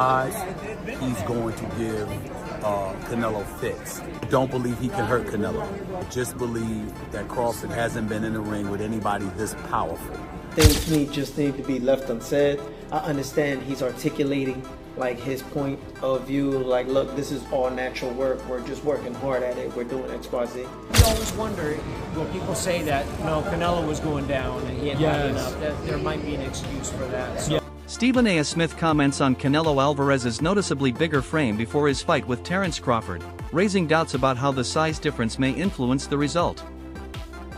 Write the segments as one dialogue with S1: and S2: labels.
S1: boxing-wise, he's going to give Canelo fits. Don't believe he can hurt Canelo. Just believe that Crawford hasn't been in the ring with anybody this powerful.
S2: Things just need to be left unsaid. I understand he's articulating like his point of view, like, look, this is all natural work. We're just working hard at it. We're doing X, Y, Z.
S3: You always wonder, when people say that, no, Canelo was going down and he had had enough, that there might be an excuse for that. So.
S4: StephenASmith comments on Canelo Alvarez's noticeably bigger frame before his fight with Terence Crawford, raising doubts about how the size difference may influence the result.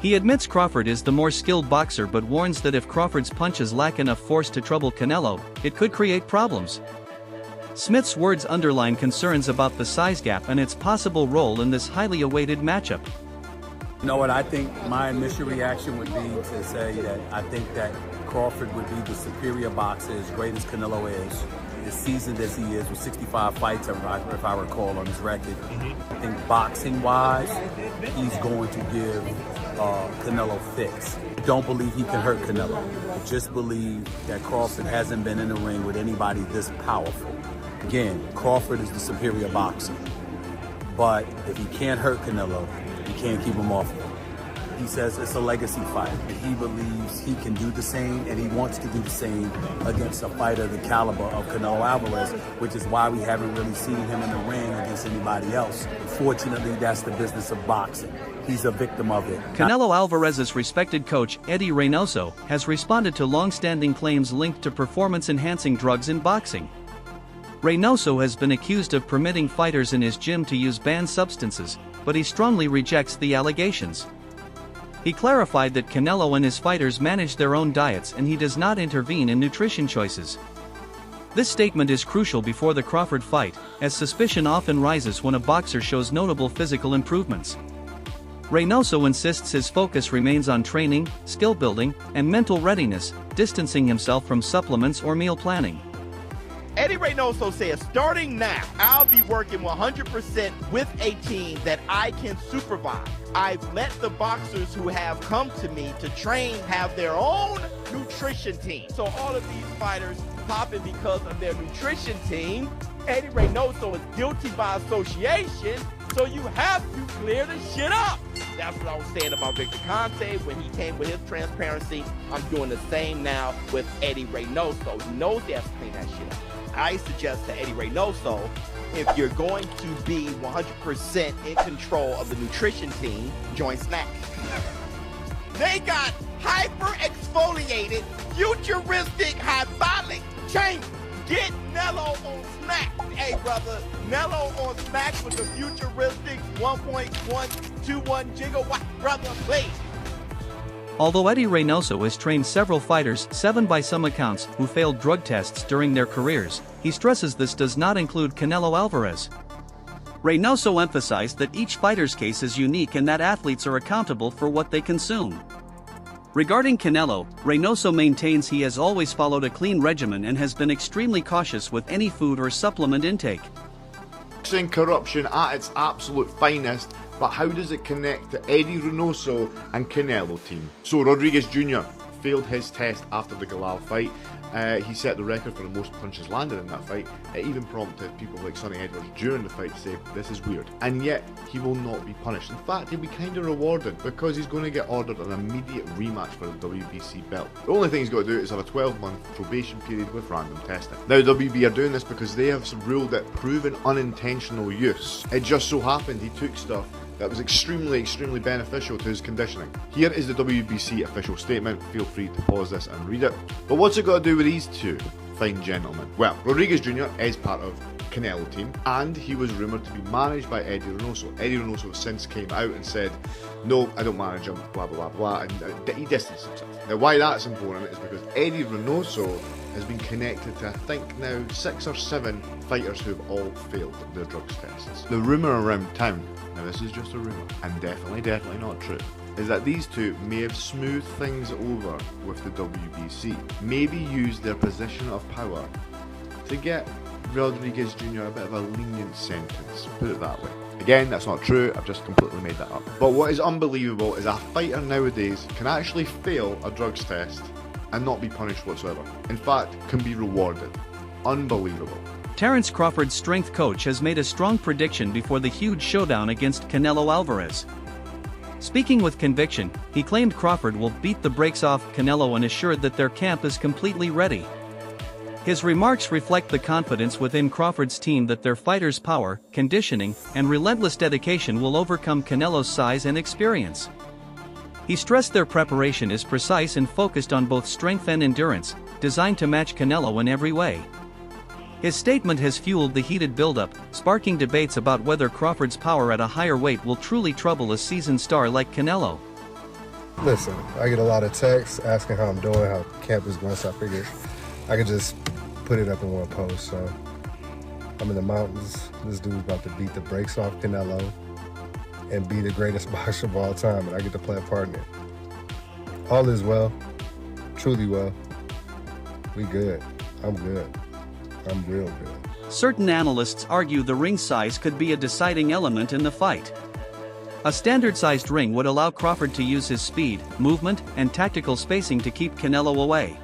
S4: He admits Crawford is the more skilled boxer but warns that if Crawford's punches lack enough force to trouble Canelo, it could create problems. Smith's words underline concerns about the size gap and its possible role in this highly awaited matchup.
S1: You know what, I think my initial reaction would be to say that I think that Crawford would be the superior boxer, as great as Canelo is, as seasoned as he is, with 65 fights, if I recall, on his record. I think boxing-wise, he's going to give Canelo fits. Don't believe he can hurt Canelo. Just believe that Crawford hasn't been in the ring with anybody this powerful. Again, Crawford is the superior boxer. But if he can't hurt Canelo, you can't keep him off him. He says it's a legacy fight, and he believes he can do the same, and he wants to do the same against a fighter the caliber of Canelo Alvarez, which is why we haven't really seen him in the ring against anybody else. Fortunately, that's the business of boxing. He's a victim of it.
S4: Canelo Alvarez's respected coach, Eddie Reynoso, has responded to long-standing claims linked to performance-enhancing drugs in boxing. Reynoso has been accused of permitting fighters in his gym to use banned substances, but he strongly rejects the allegations. He clarified that Canelo and his fighters manage their own diets and he does not intervene in nutrition choices. This statement is crucial before the Crawford fight, as suspicion often rises when a boxer shows notable physical improvements. Reynoso insists his focus remains on training, skill building, and mental readiness, distancing himself from supplements or meal planning.
S5: Eddie Reynoso says, starting now, I'll be working 100% with a team that I can supervise. I've let the boxers who have come to me to train have their own nutrition team. So all of these fighters popping because of their nutrition team. Eddie Reynoso is guilty by association, so you have to clear the shit up. That's what I was saying about Victor Conte when he came with his transparency. I'm doing the same now with Eddie Reynoso. He knows he has to clean that shit up. I suggest to Eddie Reynoso, if you're going to be 100% in control of the nutrition team, join Snack. They got hyper-exfoliated, futuristic, hydraulic chambers. Get Nello on Snack. Hey, brother, Nello on Snack with the futuristic 1.121 gigawatt. Brother, please.
S4: Although Eddie Reynoso has trained several fighters, 7 by some accounts, who failed drug tests during their careers, he stresses this does not include Canelo Alvarez. Reynoso emphasized that each fighter's case is unique and that athletes are accountable for what they consume. Regarding Canelo, Reynoso maintains he has always followed a clean regimen and has been extremely cautious with any food or supplement intake.
S6: Boxing corruption at its absolute finest, but how does it connect to Eddie Reynoso and Canelo team? So Rodriguez Jr. failed his test after the Galal fight. He set the record for the most punches landed in that fight. It even prompted people like Sonny Edwards during the fight to say, this is weird. And yet, he will not be punished. In fact, he'll be kind of rewarded because he's going to get ordered an immediate rematch for the WBC belt. The only thing he's got to do is have a 12-month probation period with random testing. Now, WB are doing this because they have ruled it proven unintentional use. It just so happened he took stuff that was extremely beneficial to his conditioning. Here is the WBC official statement. Feel free to pause this and read it. But what's it got to do with these two fine gentlemen? Well, Rodriguez Jr. is part of Canelo team, and he was rumoured to be managed by Eddie Reynoso. Eddie Reynoso has since came out and said, no, I don't manage him, blah blah blah, and he distanced himself. Now, why that's important is because Eddie Reynoso has been connected to, I think now, 6 or 7 fighters who have all failed their drugs tests. The rumour around town, now this is just a rumour, and definitely not true, is that these two may have smoothed things over with the WBC, maybe used their position of power to get Rodriguez Jr. a bit of a lenient sentence, put it that way. Again, that's not true, I've just completely made that up. But what is unbelievable is a fighter nowadays can actually fail a drugs test and not be punished whatsoever. In fact, can be rewarded. Unbelievable.
S4: Terence Crawford's strength coach has made a strong prediction before the huge showdown against Canelo Alvarez. Speaking with conviction, he claimed Crawford will beat the brakes off Canelo and assured that their camp is completely ready. His remarks reflect the confidence within Crawford's team that their fighters' power, conditioning, and relentless dedication will overcome Canelo's size and experience. He stressed their preparation is precise and focused on both strength and endurance, designed to match Canelo in every way. His statement has fueled the heated buildup, sparking debates about whether Crawford's power at a higher weight will truly trouble a seasoned star like Canelo.
S7: Listen, I get a lot of texts asking how I'm doing, how camp is going, so I figured I could just put it up in one post. So I'm in the mountains. This dude's about to beat the brakes off Canelo and be the greatest boxer of all time, and I get to play a part in it. All is well, truly well. We good. I'm good. I'm real good.
S4: Certain analysts argue the ring size could be a deciding element in the fight. A standard-sized ring would allow Crawford to use his speed, movement, and tactical spacing to keep Canelo away.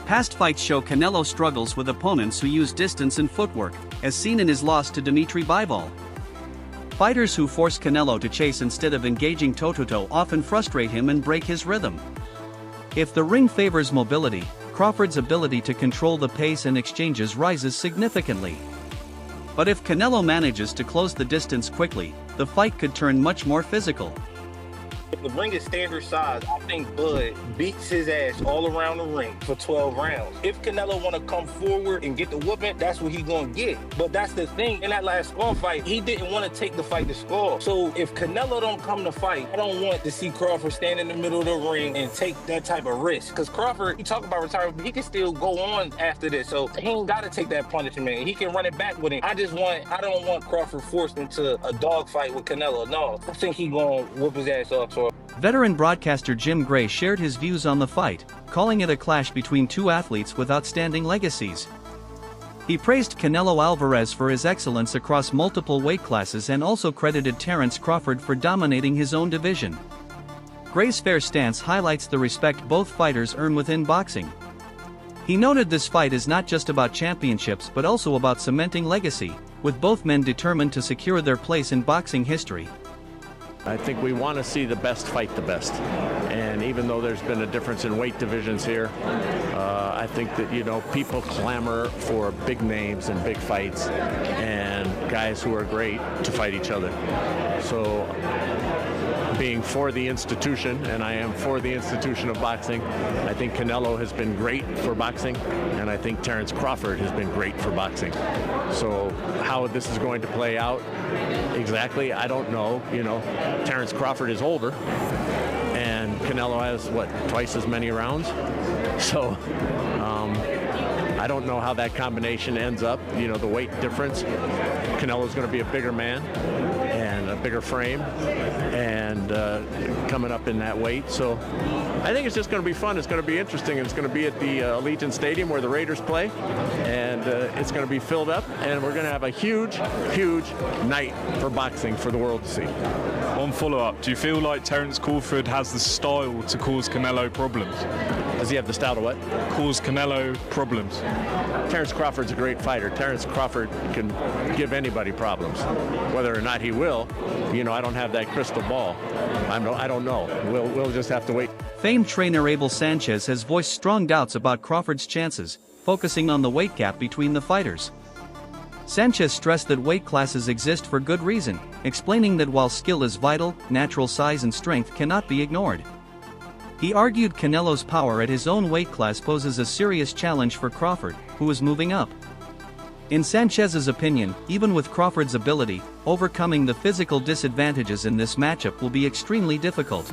S4: Past fights show Canelo struggles with opponents who use distance and footwork, as seen in his loss to Dimitri Bivol. Fighters who force Canelo to chase instead of engaging toe-to-toe often frustrate him and break his rhythm. If the ring favors mobility, Crawford's ability to control the pace and exchanges rises significantly. But if Canelo manages to close the distance quickly, the fight could turn much more physical.
S8: If the ring is standard size, I think Bud beats his ass all around the ring for 12 rounds. If Canelo want to come forward and get the whooping, that's what he's going to get. But that's the thing. In that last score fight, he didn't want to take the fight to score. So if Canelo don't come to fight, I don't want to see Crawford stand in the middle of the ring and take that type of risk. Because Crawford, you talk about retirement, but he can still go on after this. So he ain't got to take that punishment. He can run it back with him. I don't want Crawford forced into a dogfight with Canelo. No, I think he going to whoop his ass off. So
S4: Veteran broadcaster Jim Gray shared his views on the fight, calling it a clash between two athletes with outstanding legacies. He praised Canelo Alvarez for his excellence across multiple weight classes and also credited Terence Crawford for dominating his own division. Gray's fair stance highlights the respect both fighters earn within boxing. He noted this fight is not just about championships but also about cementing legacy, with both men determined to secure their place in boxing history.
S9: I think we want to see the best fight the best. And even though there's been a difference in weight divisions here, I think that, people clamor for big names and big fights and guys who are great to fight each other. So being for the institution, and I am for the institution of boxing, I think Canelo has been great for boxing, and I think Terence Crawford has been great for boxing. So how this is going to play out exactly, I don't know. Terence Crawford is older, and Canelo has, twice as many rounds? So I don't know how that combination ends up, the weight difference. Canelo's going to be a bigger man and a bigger frame and coming up in that weight. So I think it's just going to be fun. It's going to be interesting. It's going to be at the Allegiant Stadium where the Raiders play, and it's going to be filled up, and we're going to have a huge, huge night for boxing for the world to see.
S10: On follow-up, do you feel like Terence Crawford has the style to cause Canelo problems?
S9: Does he have the style to what?
S10: Cause Canelo problems.
S9: Terence Crawford's a great fighter. Terence Crawford can give anybody problems. Whether or not he will, I don't have that crystal ball. I don't know. We'll just have to wait.
S4: Famed trainer Abel Sanchez has voiced strong doubts about Crawford's chances, focusing on the weight gap between the fighters. Sanchez stressed that weight classes exist for good reason, explaining that while skill is vital, natural size and strength cannot be ignored. He argued Canelo's power at his own weight class poses a serious challenge for Crawford, who is moving up. In Sanchez's opinion, even with Crawford's ability, overcoming the physical disadvantages in this matchup will be extremely difficult.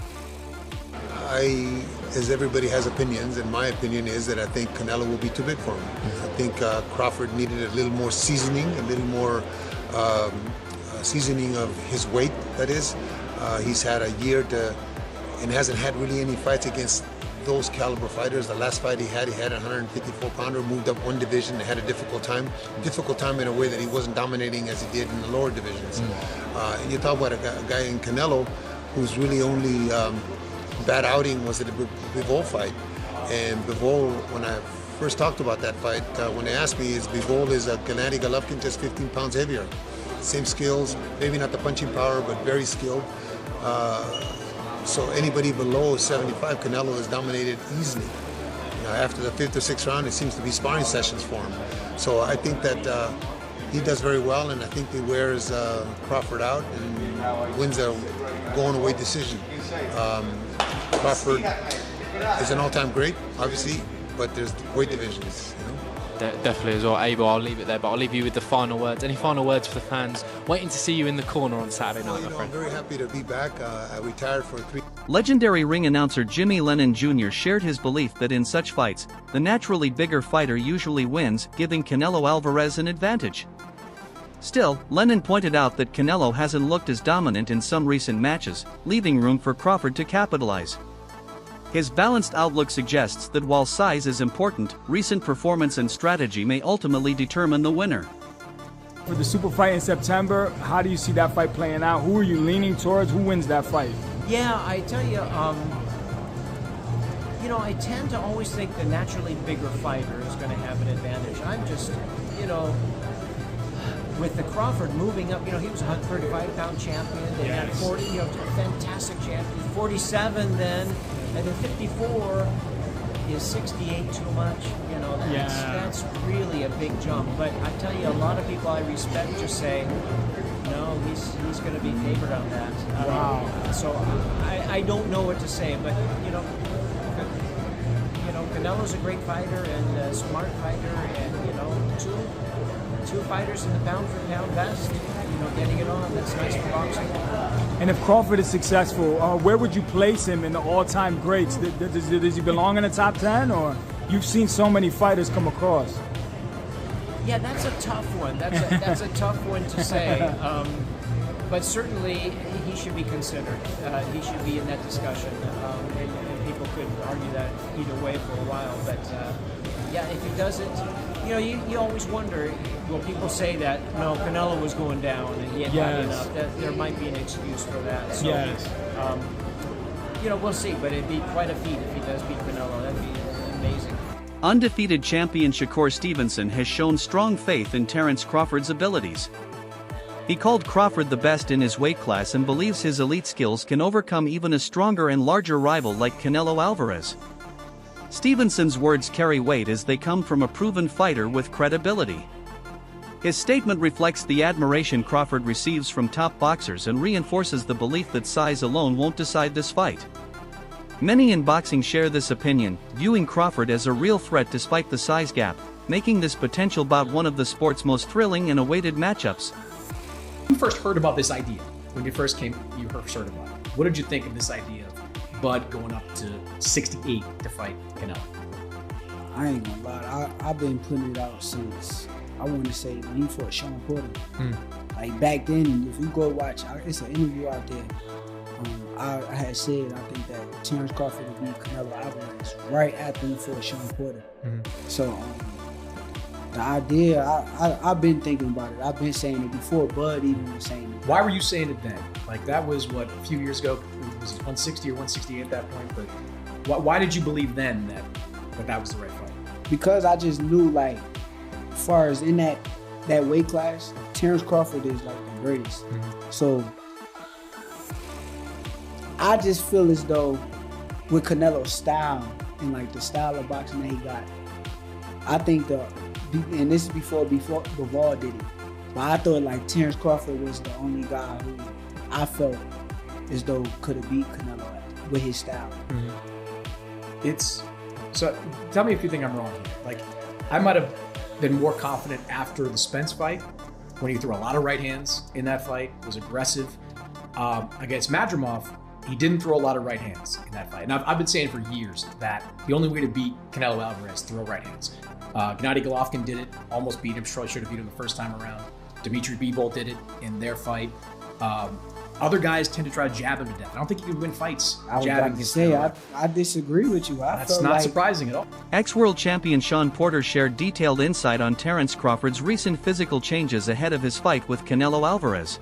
S11: As everybody has opinions, and my opinion is that I think Canelo will be too big for him. I think Crawford needed a little more seasoning, a little more seasoning of his weight, that is. He's had a year and hasn't had really any fights against those caliber fighters. The last fight he had a 154-pounder, moved up one division and had a difficult time in a way that he wasn't dominating as he did in the lower divisions. And you talk about a guy in Canelo whose really only bad outing was at the Bivol fight. And Bivol, when I first talked about that fight, when they asked me, is Bivol is Gennady Golovkin just 15 pounds heavier. Same skills, maybe not the punching power, but very skilled. So anybody below 75, Canelo has dominated easily. After the 5th or 6th round, it seems to be sparring sessions for him. So I think that he does very well, and I think he wears Crawford out and wins a going-away decision. Crawford is an all-time great, obviously, but there's weight divisions,
S12: Definitely as well. Abel, I'll leave it there, but I'll leave you with the final words. Any final words for the fans? Waiting to see you in the corner on Saturday night, my friend.
S11: I'm very happy to be back. I retired for 3.
S4: Legendary ring announcer Jimmy Lennon Jr. shared his belief that in such fights, the naturally bigger fighter usually wins, giving Canelo Alvarez an advantage. Still, Lennon pointed out that Canelo hasn't looked as dominant in some recent matches, leaving room for Crawford to capitalize. His balanced outlook suggests that while size is important, recent performance and strategy may ultimately determine the winner.
S13: For the super fight in September, how do you see that fight playing out? Who are you leaning towards? Who wins that fight?
S3: Yeah, I tell you, I tend to always think the naturally bigger fighter is going to have an advantage. I'm just, with the Crawford moving up, he was a 135-pound champion. They had 40, a fantastic champion. 47 then, and then 54 is 68 too much. That's really a big jump. But I tell you, a lot of people I respect just say, no, he's going to be favored on that.
S13: Wow.
S3: So I don't know what to say, but Canelo's a great fighter and a smart fighter, and two fighters in the pound for pound best. Getting it on. That's nice for boxing.
S13: And if Crawford is successful, where would you place him in the all-time greats? Does he belong in the top 10, or you've seen so many fighters come across?
S3: Yeah, that's a tough one. That's a tough one to say. But certainly he should be considered. He should be in that discussion. And people could argue that either way for a while. But if he doesn't, you always wonder. Well, people say that Canelo was going down and he had had enough. That there might be an excuse for that. So, we'll see. But it'd be quite a feat if he does beat Canelo. That'd be amazing.
S4: Undefeated champion Shakur Stevenson has shown strong faith in Terence Crawford's abilities. He called Crawford the best in his weight class and believes his elite skills can overcome even a stronger and larger rival like Canelo Alvarez. Stevenson's words carry weight as they come from a proven fighter with credibility. His statement reflects the admiration Crawford receives from top boxers and reinforces the belief that size alone won't decide this fight. Many in boxing share this opinion, viewing Crawford as a real threat despite the size gap, making this potential bout one of the sport's most thrilling and awaited matchups.
S14: You first heard about this idea when you first came. You first heard about it. What did you think of this idea of Bud going up to 68 to fight Canelo?
S15: I ain't gonna lie. I've been putting it out since, I want to say, when he fought Sean Porter. Like back then, if you go watch, it's an interview out there. I had said I think that Terence Crawford would beat Canelo Alvarez right after he fought Sean Porter. So the idea, I've been thinking about it. I've been saying it before Bud even was saying it.
S14: Why were you saying it then? Like that was what, a few years ago? Was it 160 or 168 at that point? But why did you believe then that was the right fight?
S15: Because I just knew, like, as far as in that weight class, Terence Crawford is like the greatest. So I just feel as though with Canelo's style and like the style of boxing that he got, I think and this is before Bivol did it, but I thought like Terence Crawford was the only guy who I felt as though could have beat Canelo with his style.
S14: So tell me if you think I'm wrong here. Like, I might have been more confident after the Spence fight when he threw a lot of right hands in that fight, was aggressive. Against Madrimov, he didn't throw a lot of right hands in that fight. And I've been saying for years that the only way to beat Canelo Alvarez is throw right hands. Gennady Golovkin did it, almost beat him, probably should have beat him the first time around. Dmitry Bivol did it in their fight. Other guys tend to try to jab him to death. I don't think you can win fights
S15: I
S14: jabbing.
S15: was about to say, I disagree with you.
S14: That's not surprising at all.
S4: Ex-world champion Sean Porter shared detailed insight on Terence Crawford's recent physical changes ahead of his fight with Canelo Alvarez.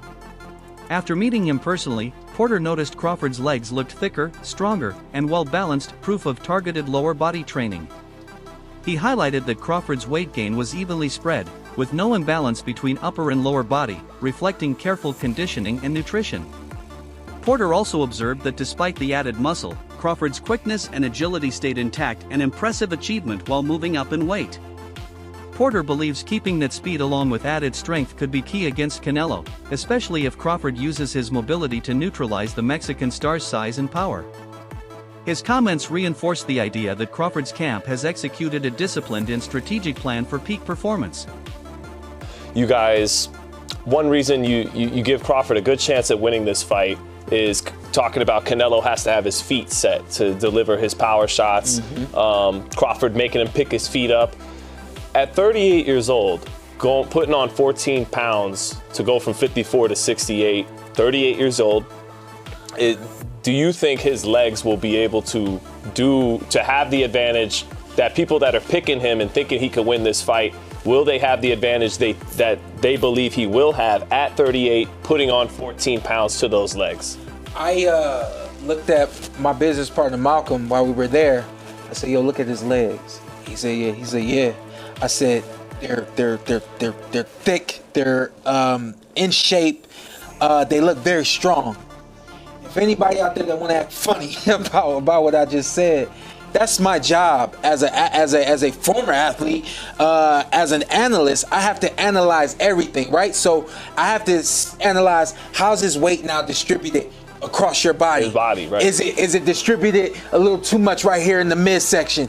S4: After meeting him personally, Porter noticed Crawford's legs looked thicker, stronger, and well-balanced, proof of targeted lower body training. He highlighted that Crawford's weight gain was evenly spread, with no imbalance between upper and lower body, reflecting careful conditioning and nutrition. Porter also observed that despite the added muscle, Crawford's quickness and agility stayed intact, an impressive achievement while moving up in weight. Porter believes keeping that speed along with added strength could be key against Canelo, especially if Crawford uses his mobility to neutralize the Mexican star's size and power. His comments reinforced the idea that Crawford's camp has executed a disciplined and strategic plan for peak performance.
S16: You guys, one reason you give Crawford a good chance at winning this fight is talking about Canelo has to have his feet set to deliver his power shots. Crawford making him pick his feet up. At 38 years old, putting on 14 pounds to go from 54 to 68, 38 years old, do you think his legs will be able to have the advantage that people that are picking him and thinking he could win this fight, will they have the advantage that they believe he will have at 38, putting on 14 pounds to those legs?
S17: I looked at my business partner Malcolm while we were there. I said, "Yo, look at his legs." He said, "Yeah." He said, "Yeah." I said, "They're thick. They're in shape. They look very strong." If anybody out there that want to act funny about what I just said, that's my job as a former athlete, as an analyst. I have to analyze everything, right? So I have to analyze how's his weight now distributed across your body.
S16: His body, right?
S17: Is it distributed a little too much right here in the midsection?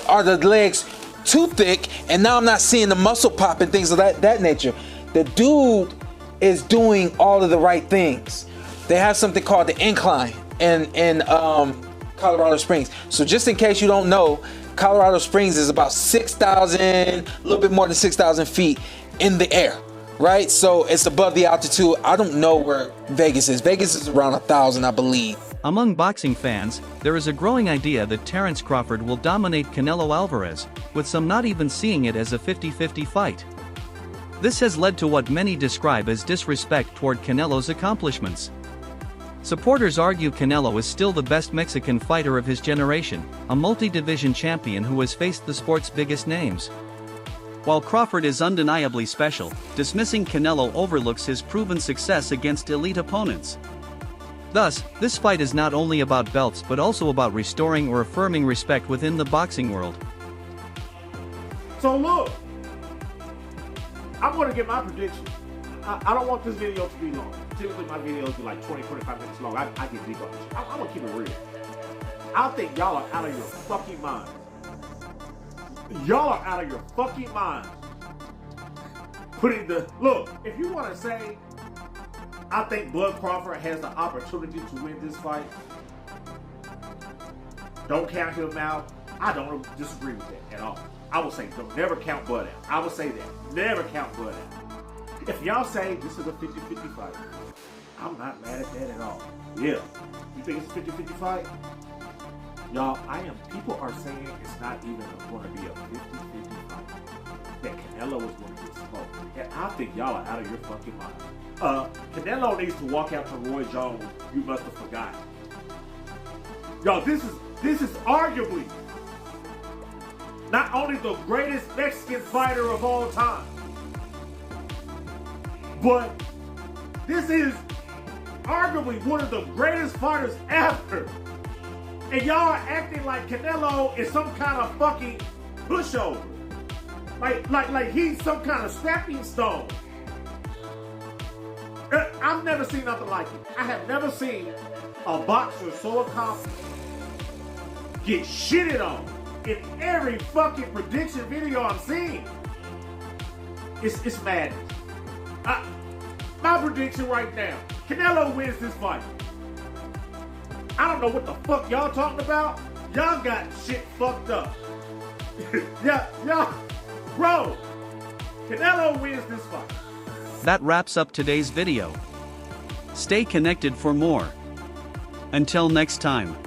S17: Are the legs too thick? And now I'm not seeing the muscle pop and things of that nature. The dude is doing all of the right things. They have something called the incline in Colorado Springs. So just in case you don't know, Colorado Springs is about 6,000, a little bit more than 6,000 feet in the air, right? So it's above the altitude. I don't know where Vegas is. Vegas is around 1,000, I believe.
S4: Among boxing fans, there is a growing idea that Terence Crawford will dominate Canelo Alvarez, with some not even seeing it as a 50-50 fight. This has led to what many describe as disrespect toward Canelo's accomplishments. Supporters argue Canelo is still the best Mexican fighter of his generation, a multi-division champion who has faced the sport's biggest names. While Crawford is undeniably special, dismissing Canelo overlooks his proven success against elite opponents. Thus, this fight is not only about belts but also about restoring or affirming respect within the boxing world.
S18: So look, I'm going to get my prediction. I don't want this video to be long. Typically my videos be like 20-25 minutes long. I get deep on this. I'm going to keep it real. I think y'all are out of your fucking minds. Y'all are out of your fucking minds. Look, if you want to say, I think Bud Crawford has the opportunity to win this fight, don't count him out. I don't disagree with that at all. I would say don't never count Bud out. I would say that. Never count Bud out. If y'all say this is a 50-50 fight, I'm not mad at that at all. Yeah. You think it's a 50-50 fight? Y'all, people are saying it's not even going to be a 50-50 fight. That Canelo is going to get smoked. And I think y'all are out of your fucking mind. Canelo needs to walk out to Roy Jones. You must have forgotten. Y'all, this is arguably not only the greatest Mexican fighter of all time, but this is arguably one of the greatest fighters ever. And y'all are acting like Canelo is some kind of fucking pushover. Like he's some kind of stepping stone. I've never seen nothing like it. I have never seen a boxer so accomplished get shitted on in every fucking prediction video I'm seeing. It's madness. My prediction right now, Canelo wins this fight. I don't know what the fuck y'all talking about. Y'all got shit fucked up. y'all, bro, Canelo wins this fight.
S4: That wraps up today's video. Stay connected for more. Until next time.